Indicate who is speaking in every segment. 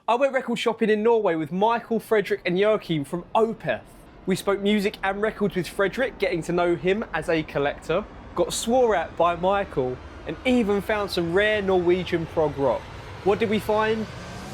Speaker 1: I went record shopping in Norway with Mikael, Fredrik and Joakim from Opeth. We spoke music and records with Fredrik, getting to know him as a collector, got swore at by Mikael, and even found some rare Norwegian prog rock. What did we find?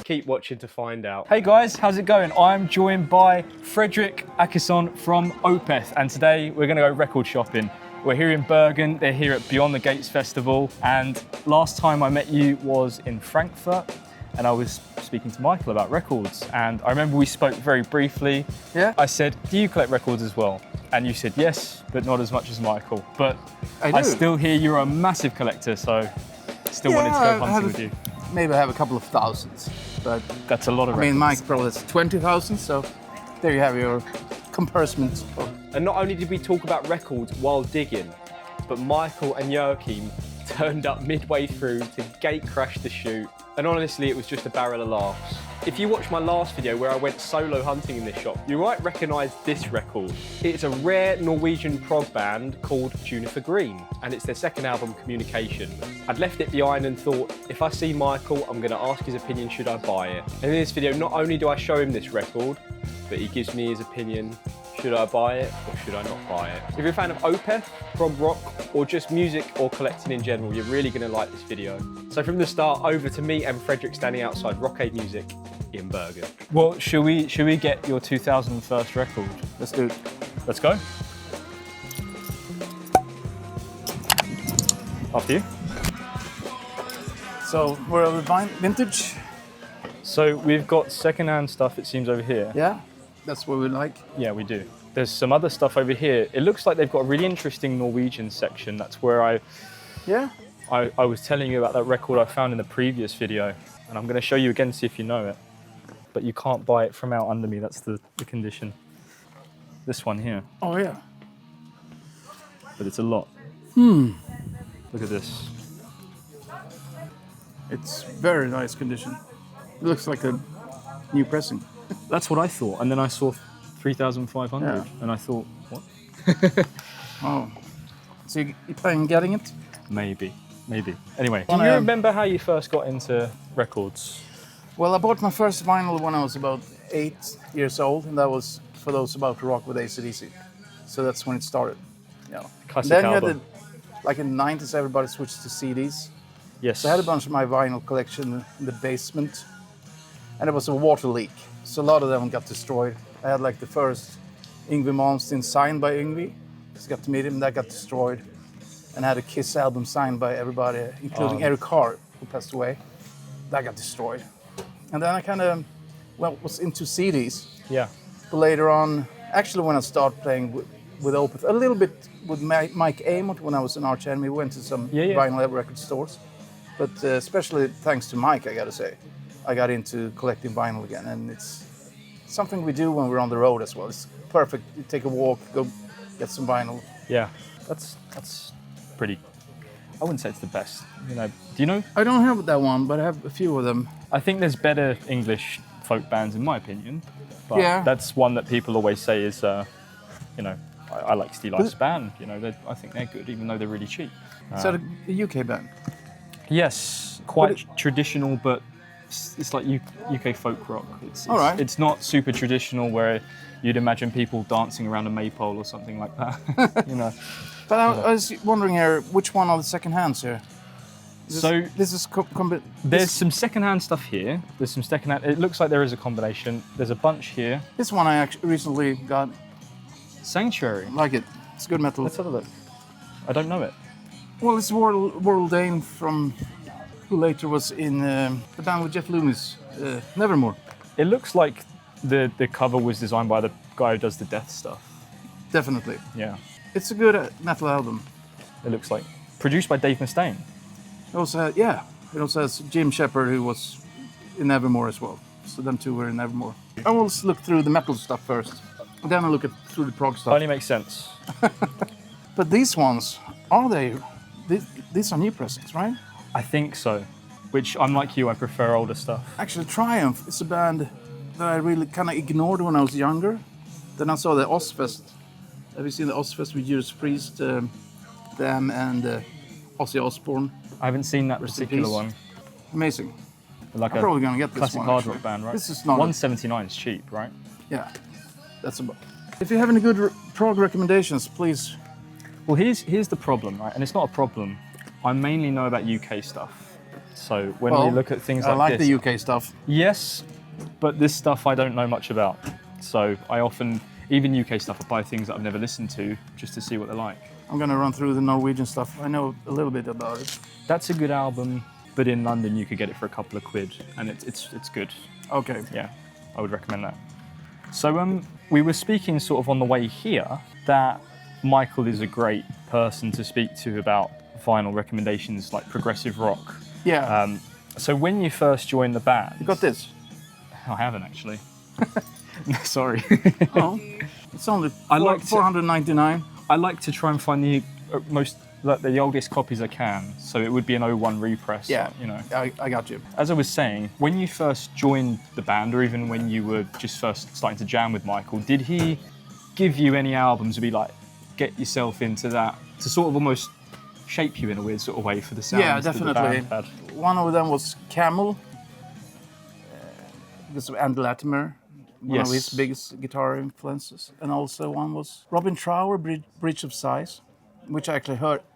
Speaker 1: Keep watching to find out.
Speaker 2: Hey guys, how's it going? I'm joined by Fredrik Åkesson from Opeth, and today we're going to go record shopping. We're here in Bergen, they're here at Beyond the Gates Festival, and last time I met you was in Frankfurt, and I was speaking to Mikael about records, and I remember we spoke very briefly. Yeah. I said, do you collect records as well? And you said yes, but not as much as Mikael. But I still hear you're a massive collector, so still wanted to go hunting with you.
Speaker 3: Maybe I have a couple of thousands, but
Speaker 2: that's a lot of records.
Speaker 3: I mean, Mike probably has 20,000, so there you have your comparison.
Speaker 1: And not only did we talk about records while digging, but Mikael and Joakim turned up midway through to gate crash the shoot. And honestly, it was just a barrel of laughs. If you watched my last video where I went solo hunting in this shop, you might recognise this record. It's a rare Norwegian prog band called Juniper Green, and it's their second album, Communication. I'd left it behind and thought, if I see Mikael, I'm going to ask his opinion, should I buy it? And in this video, not only do I show him this record, but he gives me his opinion, should I buy it or should I not buy it? If you're a fan of Opeth, prog rock, or just music or collecting in general, you're really going to like this video. So from the start, over to me and Fredrik standing outside Rockade Music in Bergen.
Speaker 2: Well, should we get your 2001 record?
Speaker 3: Let's do it.
Speaker 2: Let's go. After you.
Speaker 3: So we're on the vintage.
Speaker 2: So we've got secondhand stuff, it seems, over here.
Speaker 3: Yeah, that's what we like.
Speaker 2: Yeah, we do. There's some other stuff over here. It looks like they've got a really interesting Norwegian section. That's where I was telling you about that record I found in the previous video. And I'm going to show you again, see if you know it. But you can't buy it from out under me. That's the condition. This one here.
Speaker 3: Oh, yeah.
Speaker 2: But it's a lot. Look at this.
Speaker 3: It's very nice condition. It looks like a new pressing.
Speaker 2: That's what I thought. And then I saw 3,500 and I thought, what?
Speaker 3: Oh. So you planning on getting it?
Speaker 2: Maybe. Anyway, do you remember how you first got into records?
Speaker 3: Well, I bought my first vinyl when I was about 8 years old, and that was for those about to rock with AC/DC. So that's when it started. Yeah.
Speaker 2: Classic
Speaker 3: then
Speaker 2: album.
Speaker 3: You had like in the 90s, everybody switched to CDs.
Speaker 2: Yes.
Speaker 3: So I had a bunch of my vinyl collection in the basement, and it was a water leak. So a lot of them got destroyed. I had like the first Yngwie Malmsteen signed by Yngwie. Just got to meet him, that got destroyed. And I had a Kiss album signed by everybody, including Eric Carr, who passed away. That got destroyed. And then I kind of, was into CDs.
Speaker 2: Yeah.
Speaker 3: But later on, actually when I started playing with Opeth, a little bit with Mike Amott when I was in Arch Enemy, we went to some vinyl record stores. But especially thanks to Mike, I gotta say, I got into collecting vinyl again. And it's something we do when we're on the road as well. It's perfect. You take a walk, go get some vinyl.
Speaker 2: Yeah, that's pretty, I wouldn't say it's the best. You know, do you know?
Speaker 3: I don't have that one, but I have a few of them.
Speaker 2: I think there's better English folk bands in my opinion. But that's one that people always say is, you know, I like Steel Ice Band. You know, I think they're good, even though they're really cheap.
Speaker 3: Is that a UK band?
Speaker 2: Yes, quite traditional, but it's like UK folk rock. It's not super traditional where you'd imagine people dancing around a maypole or something like that. You know.
Speaker 3: But I was wondering here, which one are the second hands here?
Speaker 2: There's some second-hand stuff here. There's some second-hand. It looks like there is a combination. There's a bunch here.
Speaker 3: This one I actually recently got.
Speaker 2: Sanctuary.
Speaker 3: I like it. It's good metal.
Speaker 2: Let's have a look. I don't know it.
Speaker 3: Well, it's Worrell Dane from who later was in the band with Jeff Loomis, Nevermore.
Speaker 2: It looks like the cover was designed by the guy who does the death stuff.
Speaker 3: Definitely.
Speaker 2: Yeah.
Speaker 3: It's a good metal album.
Speaker 2: It looks like produced by Dave Mustaine.
Speaker 3: It also has Jim Shepard, who was in Nevermore as well. So them two were in Nevermore. I will look through the metal stuff first, and then I'll look through the prog stuff.
Speaker 2: Only makes sense.
Speaker 3: But these ones, these are new pressings, right?
Speaker 2: I think so. Which, unlike you, I prefer older stuff.
Speaker 3: Actually, Triumph is a band that I really kind of ignored when I was younger. Then I saw the Ozfest. Have you seen the Ozfest with Judas Priest, them and Ozzy Osbourne?
Speaker 2: I haven't seen that particular one.
Speaker 3: Amazing.
Speaker 2: Like
Speaker 3: I'm probably gonna get this
Speaker 2: classic
Speaker 3: one.
Speaker 2: hard
Speaker 3: Actually.
Speaker 2: rock band, right?
Speaker 3: This is not.
Speaker 2: 179 is cheap, right?
Speaker 3: Yeah, that's about. If you have any good prog recommendations, please.
Speaker 2: Well, here's the problem, right? And it's not a problem. I mainly know about UK stuff. So when we look at things
Speaker 3: I
Speaker 2: like this,
Speaker 3: the UK stuff.
Speaker 2: yes, but this stuff I don't know much about. So I often, even UK stuff, I buy things that I've never listened to just to see what they're like.
Speaker 3: I'm gonna run through the Norwegian stuff. I know a little bit about it.
Speaker 2: That's a good album, but in London you could get it for a couple of quid, and it's good.
Speaker 3: Okay.
Speaker 2: Yeah, I would recommend that. So we were speaking sort of on the way here that Mikael is a great person to speak to about vinyl recommendations like progressive rock.
Speaker 3: Yeah.
Speaker 2: So when you first joined the band,
Speaker 3: You got this?
Speaker 2: I haven't actually. Sorry.
Speaker 3: Oh, it's only
Speaker 2: I like to-
Speaker 3: 499.
Speaker 2: I like to try and find the oldest copies I can. So it would be an 01 repress.
Speaker 3: Yeah.
Speaker 2: You know.
Speaker 3: I got you.
Speaker 2: As I was saying, when you first joined the band, or even when you were just first starting to jam with Mikael, did he give you any albums to be like, get yourself into that, to sort of almost shape you in a weird sort of way for the sound?
Speaker 3: Yeah, definitely. One of them was Camel. This was Andy Latimer, one of his biggest guitar influences, and also one was Robin Trower, Bridge of Sighs, which I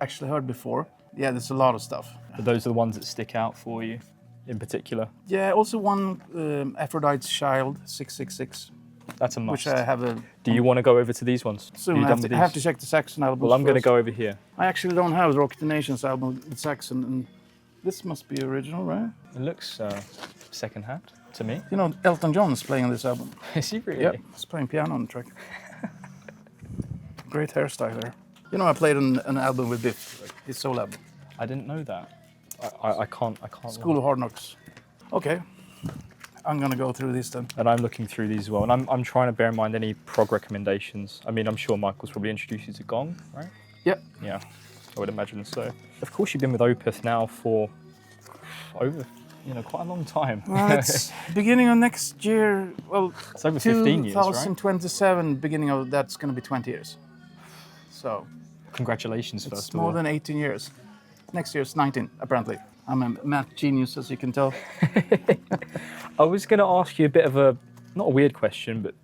Speaker 3: actually heard before. Yeah, there's a lot of stuff.
Speaker 2: But those are the ones that stick out for you, in particular.
Speaker 3: Yeah, also one Aphrodite's Child 666,
Speaker 2: That's a must.
Speaker 3: which I have a.
Speaker 2: Do you want to go over to these ones?
Speaker 3: Soon
Speaker 2: Are you
Speaker 3: I
Speaker 2: done
Speaker 3: have,
Speaker 2: with
Speaker 3: to, I have to
Speaker 2: these?
Speaker 3: check the Saxon album.
Speaker 2: Well, I'm going to go over here.
Speaker 3: I actually don't have the Rock the Nations album with Saxon, and this must be original, right?
Speaker 2: It looks second-hand to me.
Speaker 3: You know, Elton John is playing on this album.
Speaker 2: Is he really?
Speaker 3: Yep, he's playing piano on the track. Great hairstyle there. You know, I played an album with Biff, like his solo album.
Speaker 2: I didn't know that. I can't.
Speaker 3: School of Hard Knocks. Okay, I'm gonna go through this then.
Speaker 2: And I'm looking through these as well, and I'm trying to bear in mind any prog recommendations. I mean, I'm sure Michael's probably introduced you to Gong, right?
Speaker 3: Yep.
Speaker 2: Yeah, I would imagine so. Of course, you've been with Opeth now for over, quite a long time.
Speaker 3: Well, it's beginning of next year. Well,
Speaker 2: It's over 15 years, right?
Speaker 3: 2027. Beginning of that's gonna be 20 years. So
Speaker 2: Congratulations,
Speaker 3: it's
Speaker 2: first of
Speaker 3: more
Speaker 2: all.
Speaker 3: than 18 years. Next year's 19, apparently. I'm a math genius, as you can tell.
Speaker 2: I was going to ask you a bit of a, not a weird question, but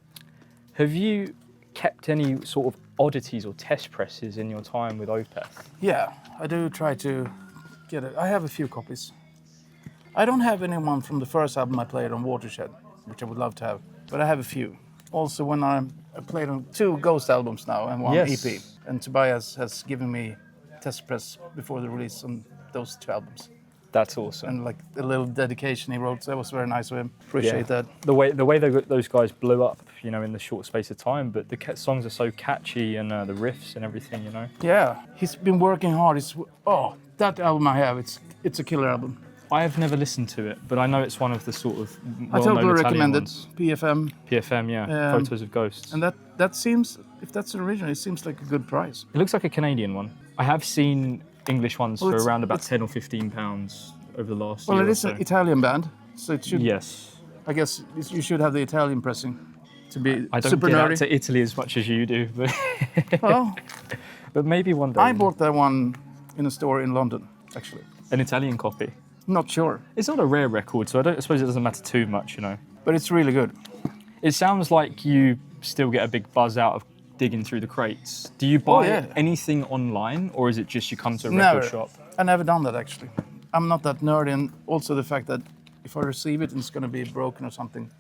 Speaker 2: have you kept any sort of oddities or test presses in your time with Opeth?
Speaker 3: Yeah, I do try to get it. I have a few copies. I don't have anyone from the first album I played on Watershed, which I would love to have, but I have a few. Also, when I played on 2 Ghost albums now and 1
Speaker 2: Yes.
Speaker 3: EP, and Tobias has given me test press before the release on those 2 albums.
Speaker 2: That's awesome.
Speaker 3: And like the little dedication he wrote, that was very nice of him. Appreciate that.
Speaker 2: The way those guys blew up, in the short space of time, but the songs are so catchy and the riffs and everything,
Speaker 3: Yeah, he's been working hard. That album I have, it's a killer album.
Speaker 2: I have never listened to it, but I know it's one of the sort of
Speaker 3: I totally
Speaker 2: well-known
Speaker 3: recommend
Speaker 2: Italian
Speaker 3: it.
Speaker 2: ones.
Speaker 3: PFM.
Speaker 2: PFM, yeah. Photos of Ghosts.
Speaker 3: And that seems, if that's an original, it seems like a good price.
Speaker 2: It looks like a Canadian one. I have seen English ones
Speaker 3: Well,
Speaker 2: for
Speaker 3: it's-
Speaker 2: around about
Speaker 3: it's-
Speaker 2: 10 or 15 pounds over the last
Speaker 3: Well,
Speaker 2: year
Speaker 3: it
Speaker 2: or
Speaker 3: is
Speaker 2: so.
Speaker 3: an Italian band, so it should.
Speaker 2: Yes.
Speaker 3: I guess you should have the Italian pressing to be
Speaker 2: I don't
Speaker 3: super
Speaker 2: get out
Speaker 3: nerdy.
Speaker 2: to Italy as much as you do, but,
Speaker 3: Well,
Speaker 2: but maybe one day.
Speaker 3: I bought that one in a store in London, actually.
Speaker 2: An Italian copy.
Speaker 3: Not sure,
Speaker 2: It's not a rare record, so I suppose it doesn't matter too much,
Speaker 3: but it's really good.
Speaker 2: It sounds like you still get a big buzz out of digging through the crates. Do you buy
Speaker 3: yeah.
Speaker 2: anything online, or is it just you come to a
Speaker 3: Never.
Speaker 2: record shop?
Speaker 3: I never done that actually. I'm not that nerdy, and also the fact that if I receive it and it's going to be broken or something,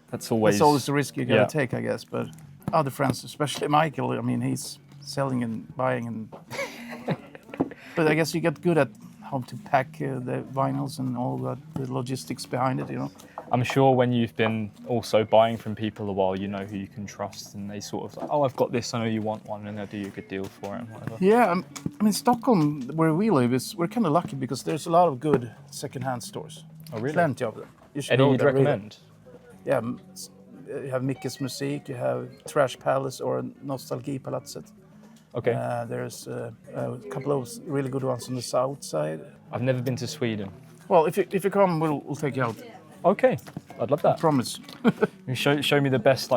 Speaker 2: That's always...
Speaker 3: it's always the risk you got to
Speaker 2: yeah.
Speaker 3: take, I guess. But other friends, especially Michael, I mean, he's selling and buying, and but I guess you get good at how to pack the vinyls and all that, the logistics behind it,
Speaker 2: I'm sure when you've been also buying from people a while, you know who you can trust, and they sort of, oh, I've got this, I know you want one, and they'll do you a good deal for it and whatever.
Speaker 3: Yeah, I mean, Stockholm, where we live, we're kind of lucky because there's a lot of good second-hand stores.
Speaker 2: Oh, really?
Speaker 3: Plenty of them. You should
Speaker 2: Any
Speaker 3: go
Speaker 2: you'd
Speaker 3: there, really.
Speaker 2: recommend?
Speaker 3: Yeah, you have Mickes Musik, you have Trash Palace or Nostalgipalatset.
Speaker 2: Okay.
Speaker 3: There's a couple of really good ones on the south side.
Speaker 2: I've never been to Sweden.
Speaker 3: Well, if you come, we'll take you out.
Speaker 2: Okay, I'd love that.
Speaker 3: Promise.
Speaker 2: You show me the best,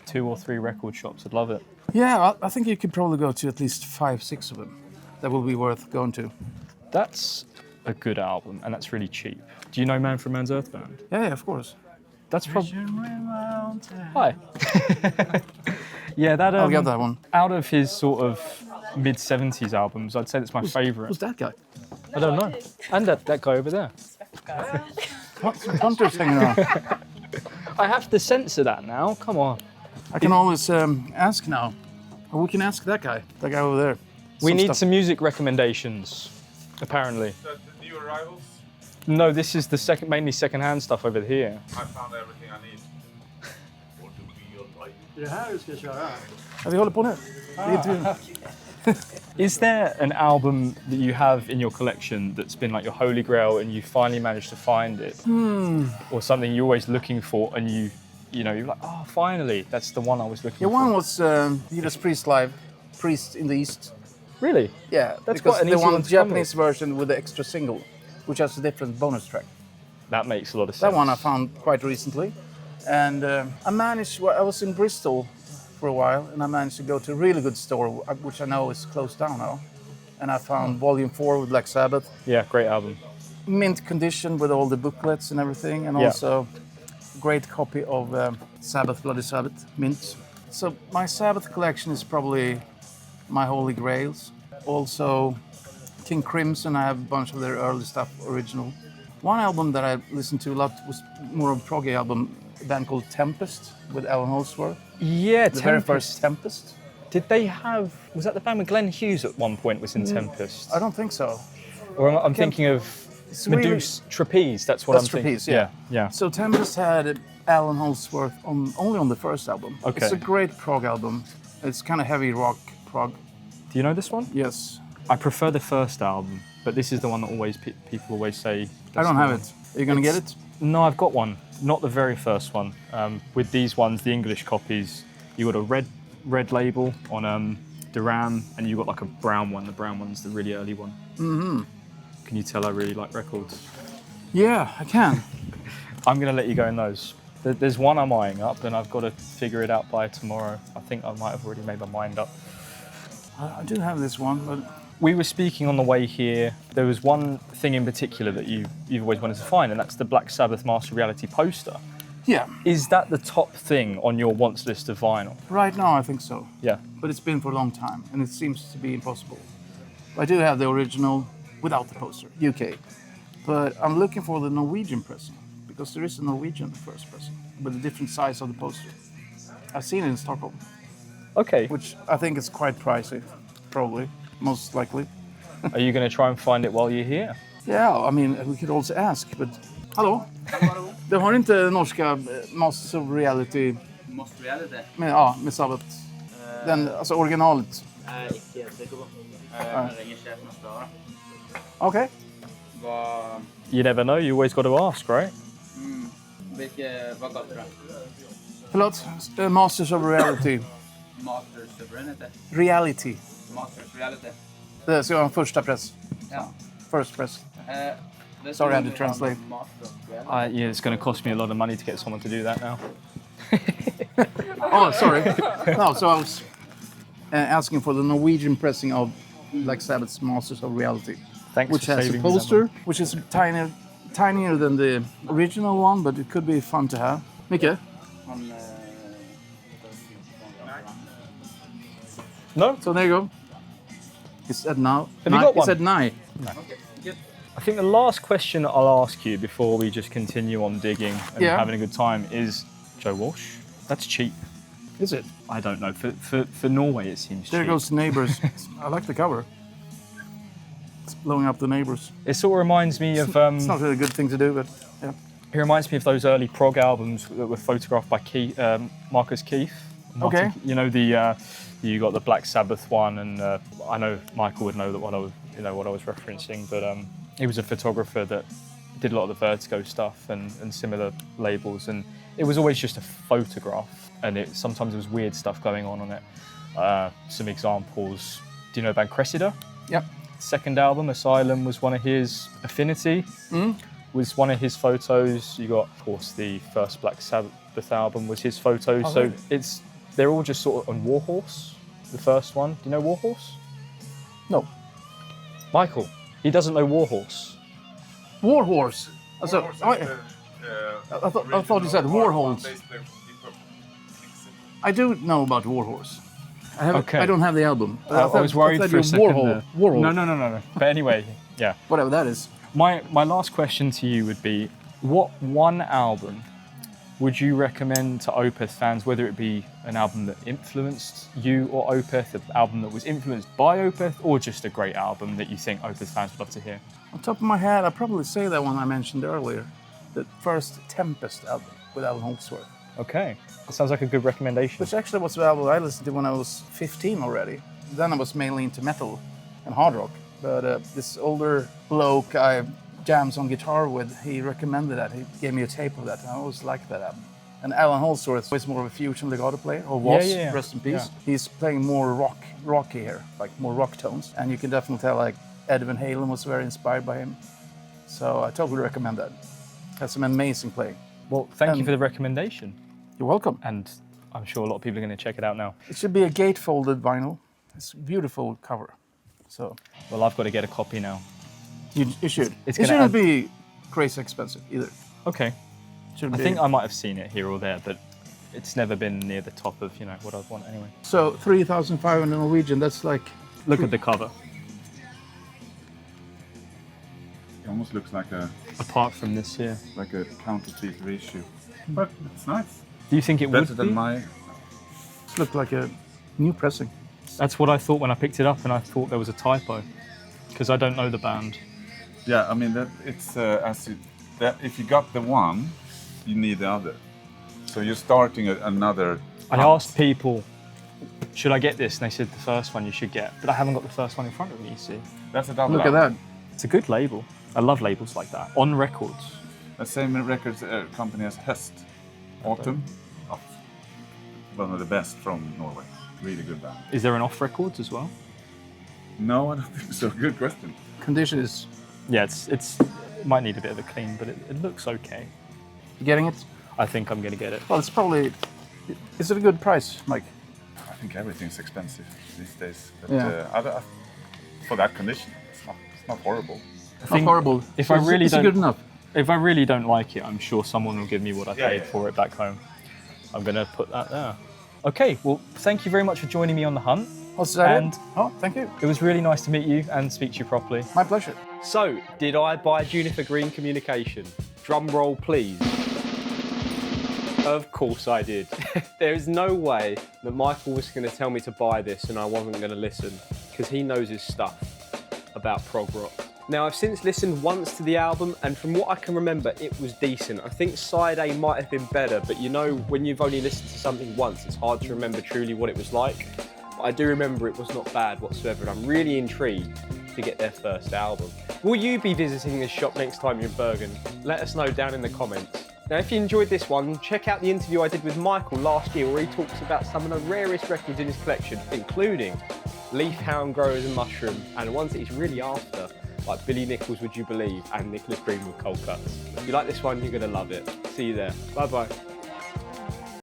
Speaker 2: 2 or 3 record shops. I'd love it.
Speaker 3: Yeah, I think you could probably go to at least 5, 6 of them. That will be worth going to.
Speaker 2: That's a good album, and that's really cheap. Do you know Man from Man's Earth Band?
Speaker 3: Yeah, of course.
Speaker 2: That's probably... Hi. Yeah, that...
Speaker 3: I'll get that one.
Speaker 2: Out of his sort of mid-70s albums, I'd say that's my favourite.
Speaker 3: Who's that guy?
Speaker 2: I don't know. And that guy over there.
Speaker 3: What's some hunters hanging around?
Speaker 2: I have to censor that now, come on.
Speaker 3: I can always ask now. Or we can ask that guy over there.
Speaker 2: We need
Speaker 3: stuff.
Speaker 2: some music recommendations, apparently.
Speaker 4: The new arrivals?
Speaker 2: No, this is the mainly second-hand stuff over here.
Speaker 4: I found everything I need. Or to be alright.
Speaker 5: Är det här du ska köra?
Speaker 3: Ja, vi håller på nu. Det är intervjun.
Speaker 2: Is there an album that you have in your collection that's been like your holy grail and you finally managed to find it? Or something you're always looking for and you're like, oh, finally, that's the one I was looking
Speaker 3: Yeah,
Speaker 2: for.
Speaker 3: one was Judas Priest live, Priest in the East.
Speaker 2: Really?
Speaker 3: Yeah,
Speaker 2: That's
Speaker 3: because
Speaker 2: quite an
Speaker 3: the
Speaker 2: easy
Speaker 3: one
Speaker 2: one to come
Speaker 3: Japanese version with the extra single, which has a different bonus track.
Speaker 2: That makes a lot of sense.
Speaker 3: That one I found quite recently. And I was in Bristol for a while, and I managed to go to a really good store, which I know is closed down now. And I found Volume 4 with Black Sabbath.
Speaker 2: Yeah, great album.
Speaker 3: Mint condition with all the booklets and everything, and
Speaker 2: Yeah.
Speaker 3: also great copy of Sabbath, Bloody Sabbath, mint. So my Sabbath collection is probably my holy grails. Also, King Crimson, I have a bunch of their early stuff, original. One album that I listened to a lot was more of a prog album, a band called Tempest with Alan Holdsworth.
Speaker 2: Yeah,
Speaker 3: The very first Tempest.
Speaker 2: Did they have... Was that the band with Glenn Hughes at one point was in Tempest?
Speaker 3: I don't think so.
Speaker 2: Or I'm thinking of
Speaker 3: really-
Speaker 2: Medusa, Trapeze, that's what
Speaker 3: That's
Speaker 2: I'm thinking.
Speaker 3: Trapeze, yeah.
Speaker 2: Yeah.
Speaker 3: So Tempest had Alan Holdsworth only on the first album.
Speaker 2: Okay.
Speaker 3: It's a great prog album. It's kind of heavy rock prog.
Speaker 2: Do you know this one?
Speaker 3: Yes.
Speaker 2: I prefer the first album, but this is the one that always people always say.
Speaker 3: I
Speaker 2: that's
Speaker 3: don't
Speaker 2: the
Speaker 3: have
Speaker 2: one.
Speaker 3: it. Are you gonna get it?
Speaker 2: No, I've got one. Not the very first one. With these ones, the English copies, you got a red label on the RAM, and you got like a brown one. The brown one's the really early one. Mm-hmm. Can you tell I really like records?
Speaker 3: Yeah, I can.
Speaker 2: I'm gonna let you go in those. There's one I'm eyeing up, and I've got to figure it out by tomorrow. I think I might have already made my mind up.
Speaker 3: I do have this one, but
Speaker 2: We were speaking on the way here. There was one thing in particular that you've always wanted to find, and that's the Black Sabbath Master Reality poster.
Speaker 3: yeah,
Speaker 2: Is that the top thing on your wants list of vinyl?
Speaker 3: right now I think so.
Speaker 2: Yeah.
Speaker 3: But it's been for a long time, and it seems to be impossible. I do have the original without the poster, UK. But I'm looking for the Norwegian pressing, because there is a Norwegian first pressing with a different size of the poster. I've seen it in Stockholm,
Speaker 2: Okay.
Speaker 3: which I think is quite pricey, probably, most likely.
Speaker 2: Are you going to try and find it while you're here?
Speaker 3: Yeah, I mean, we could also ask, but... Hallå? Du har inte norska Masters of Reality
Speaker 5: Måste reality?
Speaker 3: med Sabbath? Den, alltså originalet?
Speaker 5: Nej, icke. Det går bra. Jag ringer chefen och svarar.
Speaker 3: Okej.
Speaker 5: Vad...
Speaker 2: You never know. You always got to ask, right?
Speaker 5: Vad gott tror du?
Speaker 3: Förlåt? Masters of Reality.
Speaker 5: Masters Sovereignty.
Speaker 3: Reality.
Speaker 5: Masters Reality.
Speaker 3: Det ska vara en första press.
Speaker 5: Ja.
Speaker 3: First press.
Speaker 5: Det
Speaker 3: Sorry, I had
Speaker 5: står
Speaker 3: to translate.
Speaker 5: Masters Reality.
Speaker 2: Yeah, it's going to cost me a lot of money to get someone to do that now.
Speaker 3: Oh, sorry. No, so I was asking for the Norwegian pressing of Black Sabbath's Masters of Reality.
Speaker 2: Thanks
Speaker 3: Which
Speaker 2: for
Speaker 3: has a
Speaker 2: saving me that
Speaker 3: poster,
Speaker 2: one.
Speaker 3: which is tinier than the original one, but it could be fun to have. Micke?
Speaker 5: Han...
Speaker 2: No?
Speaker 3: So there you go. He said now.
Speaker 2: Have you got
Speaker 3: He
Speaker 2: one?
Speaker 3: said nine.
Speaker 2: I think the last question I'll ask you before we just continue on digging and
Speaker 3: Yeah.
Speaker 2: having a good time is, Joe Walsh, that's cheap.
Speaker 3: Is it?
Speaker 2: I don't know. For Norway, it seems
Speaker 3: There
Speaker 2: cheap.
Speaker 3: goes the neighbors. I like the cover. It's blowing up the neighbors.
Speaker 2: It sort of reminds me of...
Speaker 3: It's not really a good thing to do, but yeah.
Speaker 2: It reminds me of those early prog albums that were photographed by Marcus Keith.
Speaker 3: Okay.
Speaker 2: You know you got the Black Sabbath one, and I know Michael would know that what I was referencing, but he was a photographer that did a lot of the Vertigo stuff and similar labels, and it was always just a photograph, and sometimes there was weird stuff going on it. Some examples. Do you know the band Cressida?
Speaker 3: Yep.
Speaker 2: Second album, Asylum, was one of his. Affinity was one of his photos. You got, of course, the first Black Sabbath album was his photo.
Speaker 3: Oh,
Speaker 2: so
Speaker 3: really?
Speaker 2: they're all just sort of on Warhorse, the first one. Do you know Warhorse?
Speaker 3: No.
Speaker 2: Michael, he doesn't know Warhorse.
Speaker 3: Warhorse. Also, I thought you said Warhols. I do know about Warhorse. I don't have the album.
Speaker 2: I was worried for a second there.
Speaker 3: Warhol.
Speaker 2: No. But anyway, yeah.
Speaker 3: Whatever that is.
Speaker 2: My last question to you would be, what one album would you recommend to Opeth fans, whether it be an album that influenced you or Opeth, an album that was influenced by Opeth, or just a great album that you think Opeth fans would love to hear?
Speaker 3: On top of my head, I'd probably say that one I mentioned earlier, the first Tempest album with Alan Holdsworth.
Speaker 2: Okay, that sounds like a good recommendation.
Speaker 3: Which actually was the album I listened to when I was 15 already. Then I was mainly into metal and hard rock. But this older bloke I jams on guitar with, he recommended that. He gave me a tape of that, and I always liked that album. And Alan Holdsworth is more of a fusion legato player, or was, rest in peace. Yeah. He's playing more rocky here, like more rock tones. And you can definitely tell like Ed Van Halen was very inspired by him. So I totally recommend that. Has some amazing playing.
Speaker 2: Well, thank you for the recommendation.
Speaker 3: You're welcome.
Speaker 2: And I'm sure a lot of people are going to check it out now.
Speaker 3: It should be a gatefolded vinyl. It's a beautiful cover. So.
Speaker 2: Well, I've got to get a copy now.
Speaker 3: You should. It shouldn't be crazy expensive either.
Speaker 2: Okay. I think I might have seen it here or there, but it's never been near the top of, you know, what I'd want anyway.
Speaker 3: So 3,500 Norwegian, that's like...
Speaker 2: Look at the cover.
Speaker 6: It almost looks like a...
Speaker 2: Apart from this here.
Speaker 6: Like a counterfeit reissue. But it's nice.
Speaker 2: Do you think it
Speaker 6: better
Speaker 2: would
Speaker 6: than
Speaker 2: be?
Speaker 6: my...
Speaker 3: It looked like a new pressing.
Speaker 2: That's what I thought when I picked it up, and I thought there was a typo. Because I don't know the band.
Speaker 6: Yeah, I mean, that it's if you got the one, you need the other. So you're starting another.
Speaker 2: I asked people, should I get this? And they said the first one you should get. But I haven't got the first one in front of me, you see.
Speaker 6: That's a double.
Speaker 3: Look at that.
Speaker 2: It's a good label. I love labels like that. On Records.
Speaker 6: The same records company as Höst. Autumn. Oh, one of the best from Norway. Really good band.
Speaker 2: Is there an Off Records as well?
Speaker 6: No, I don't think so. Good question.
Speaker 3: Condition is...
Speaker 2: Yeah, it might need a bit of a clean, but it looks okay.
Speaker 3: You getting it?
Speaker 2: I think I'm going to get it.
Speaker 3: Well, it's probably... Is it a good price, Mike?
Speaker 6: I think everything's expensive these days. But
Speaker 3: Yeah.
Speaker 6: For that condition, it's not horrible.
Speaker 3: Not horrible.
Speaker 2: If I really
Speaker 3: it's
Speaker 2: don't,
Speaker 3: good enough.
Speaker 2: If I really don't like it, I'm sure someone will give me what I paid for it back home. I'm going to put that there. Okay, well, thank you very much for joining me on The Hunt.
Speaker 3: Oh, thank you.
Speaker 2: It was really nice to meet you and speak to you properly.
Speaker 3: My pleasure.
Speaker 1: So, did I buy Juniper Green Communication? Drum roll, please. Of course I did. There is no way that Michael was going to tell me to buy this and I wasn't going to listen, because he knows his stuff about prog rock. Now, I've since listened once to the album, and from what I can remember, it was decent. I think side A might have been better, but you know, when you've only listened to something once, it's hard to remember truly what it was like. But I do remember it was not bad whatsoever, and I'm really intrigued to get their first album. Will you be visiting this shop next time you're in Bergen? Let us know down in the comments. Now, if you enjoyed this one, check out the interview I did with Michael last year, where he talks about some of the rarest records in his collection, including Leaf Hound, Growers and Mushroom, and ones that he's really after, like Billy Nichols, Would You Believe, and Nicholas Green with Cold Cuts. If you like this one, you're going to love it. See you there. Bye-bye.